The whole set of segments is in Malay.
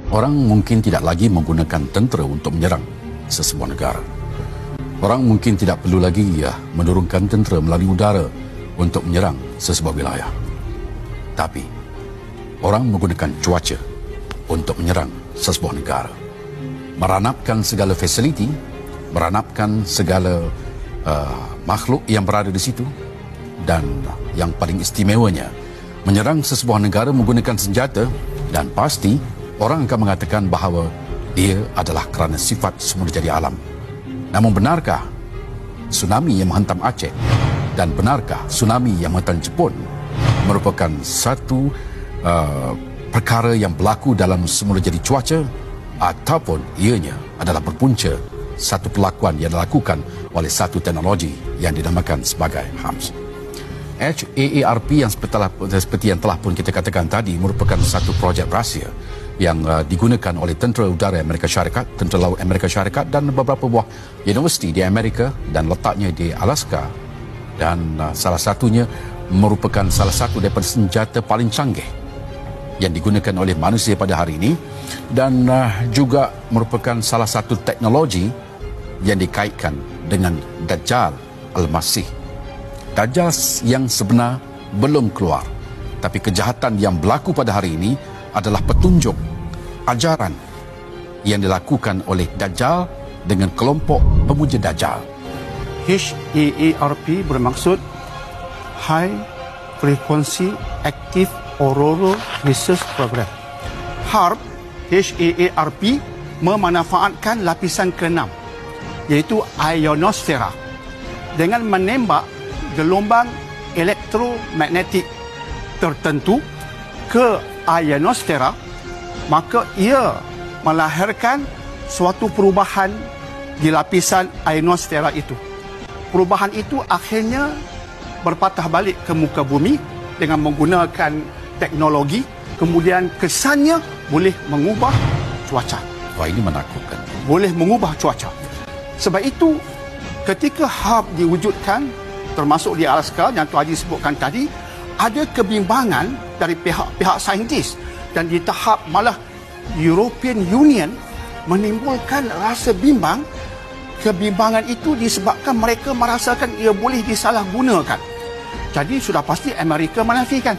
Orang mungkin tidak lagi menggunakan tentera untuk menyerang sesebuah negara. Orang mungkin tidak perlu lagi menurunkan tentera melalui udara untuk menyerang sesebuah wilayah. Tapi, orang menggunakan cuaca untuk menyerang sesebuah negara. Meranapkan segala fasiliti, meranapkan segala makhluk yang berada di situ, dan yang paling istimewanya, menyerang sesebuah negara menggunakan senjata, dan pasti orang akan mengatakan bahawa dia adalah kerana sifat semula jadi alam. Namun benarkah tsunami yang menghantam Aceh dan benarkah tsunami yang menghantam Jepun merupakan satu perkara yang berlaku dalam semula jadi cuaca, ataupun ianya adalah berpunca satu perlakuan yang dilakukan oleh satu teknologi yang dinamakan sebagai HARPS. HAARP yang seperti yang telah pun kita katakan tadi merupakan satu projek rahsia yang digunakan oleh tentera udara Amerika Syarikat, tentera laut Amerika Syarikat dan beberapa buah universiti di Amerika dan letaknya di Alaska, dan salah satunya merupakan salah satu daripada senjata paling canggih yang digunakan oleh manusia pada hari ini, dan juga merupakan salah satu teknologi yang dikaitkan dengan Dajjal Al-Masih. Dajjal yang sebenar belum keluar, tapi kejahatan yang berlaku pada hari ini adalah petunjuk ajaran yang dilakukan oleh Dajjal dengan kelompok pemuja Dajjal. HAARP bermaksud High Frequency Active Auroral Research Program. HARP, HAARP memanfaatkan lapisan ke-6, iaitu ionosfera, dengan menembak gelombang elektromagnetik tertentu ke ionosfera, maka ia melahirkan suatu perubahan di lapisan ionosfera itu. Perubahan itu akhirnya berpatah balik ke muka bumi dengan menggunakan teknologi, kemudian kesannya boleh mengubah cuaca. Wah, ini menakutkan. Boleh mengubah cuaca. Sebab itu, ketika HARP diwujudkan, termasuk di Alaska yang Tuan Haji sebutkan tadi, ada kebimbangan dari pihak saintis, dan di tahap malah European Union menimbulkan rasa bimbang. Kebimbangan itu disebabkan mereka merasakan ia boleh disalahgunakan. Jadi sudah pasti Amerika menafikan.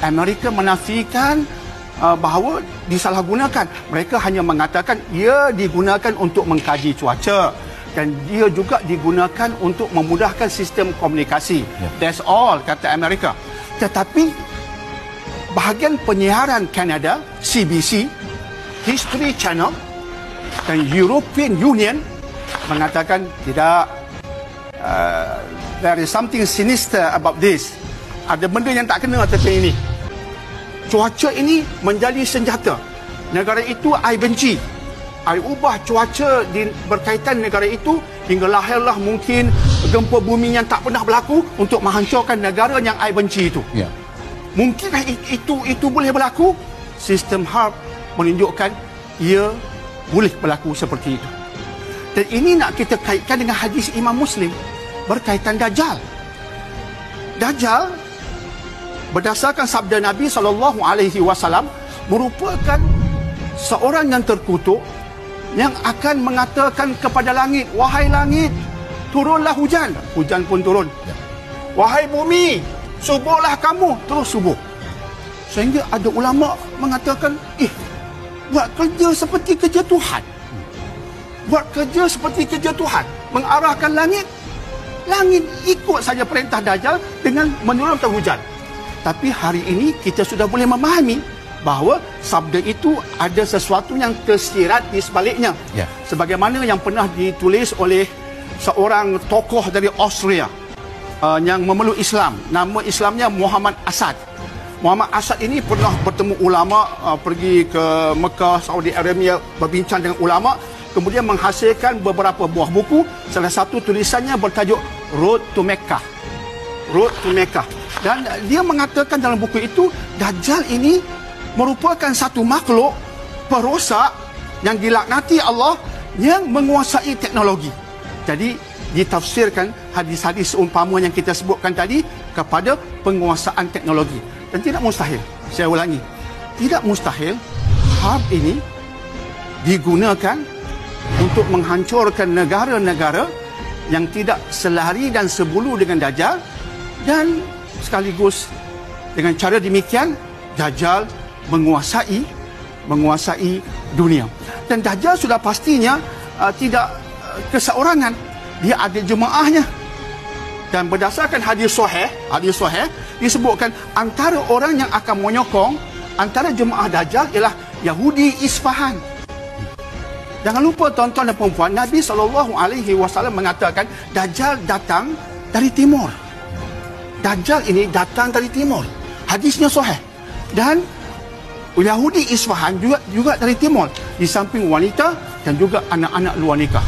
Amerika menafikan bahawa disalahgunakan. Mereka hanya mengatakan ia digunakan untuk mengkaji cuaca, dan dia juga digunakan untuk memudahkan sistem komunikasi. That's all, kata Amerika. Tetapi bahagian penyiaran Kanada, CBC, History Channel dan European Union mengatakan tidak, there is something sinister about this. Ada benda yang tak kena tentang ini. Cuaca ini menjadi senjata. Negara itu I benci. I ubah cuaca berkaitan negara itu hingga lahirlah mungkin gempa bumi yang tak pernah berlaku untuk menghancurkan negara yang I benci itu. Mungkinkah itu boleh berlaku? Sistem HARP menunjukkan ia boleh berlaku seperti itu. Dan ini nak kita kaitkan dengan hadis Imam Muslim berkaitan Dajjal. Dajjal berdasarkan sabda Nabi SAW merupakan seorang yang terkutuk yang akan mengatakan kepada langit, wahai langit, turunlah hujan. Hujan pun turun. Wahai bumi, subuhlah kamu. Terus subuh. Sehingga ada ulama mengatakan, buat kerja seperti kerja Tuhan. Buat kerja seperti kerja Tuhan. Mengarahkan langit. Langit ikut saja perintah Dajjal dengan menurunkan hujan. Tapi hari ini kita sudah boleh memahami bahawa sabda itu ada sesuatu yang tersirat di sebaliknya. Sebagaimana yang pernah ditulis oleh seorang tokoh dari Austria yang memeluk Islam. Nama Islamnya Muhammad Asad. Muhammad Asad ini pernah bertemu ulama, pergi ke Mekah, Saudi Arabia, berbincang dengan ulama, kemudian menghasilkan beberapa buah buku. Salah satu tulisannya bertajuk Road to Mecca. Road to Mecca. Dan dia mengatakan dalam buku itu, Dajjal ini merupakan satu makhluk perosak yang dilaknati Allah yang menguasai teknologi. Jadi ditafsirkan hadis-hadis seumpama yang kita sebutkan tadi kepada penguasaan teknologi. Dan tidak mustahil, saya ulangi, tidak mustahil harb ini digunakan untuk menghancurkan negara-negara yang tidak selari dan sebulu dengan Dajjal, dan sekaligus dengan cara demikian Dajjal menguasai dunia. Dan Dajjal sudah pastinya tidak keseorangan, dia ada jemaahnya. Dan berdasarkan hadis sahih disebutkan antara orang yang akan menyokong antara jemaah Dajjal ialah Yahudi Isfahan. Jangan lupa tuan-tuan dan puan-puan, Nabi SAW mengatakan Dajjal datang dari timur. Dajjal ini datang dari timur. Hadisnya sahih. Dan Yahudi Isfahan juga dari timur, di samping wanita dan juga anak-anak luar nikah.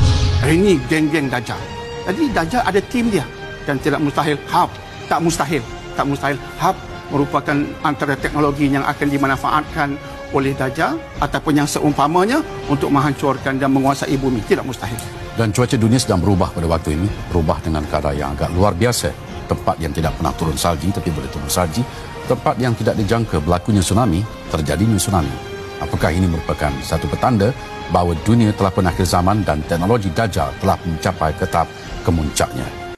Ini geng-geng Dajjal. Jadi Dajjal ada tim dia, dan tidak mustahil harb. Tak mustahil harb merupakan antara teknologi yang akan dimanfaatkan oleh Dajjal ataupun yang seumpamanya untuk menghancurkan dan menguasai bumi. Tidak mustahil. Dan cuaca dunia sedang berubah pada waktu ini, berubah dengan keadaan yang agak luar biasa. Tempat yang tidak pernah turun salji tapi boleh turun salji, tempat yang tidak dijangka berlakunya tsunami, terjadinya tsunami. Apakah ini merupakan satu petanda bahawa dunia telah pun akhir zaman dan teknologi Dajjal telah mencapai ke tahap kemuncaknya?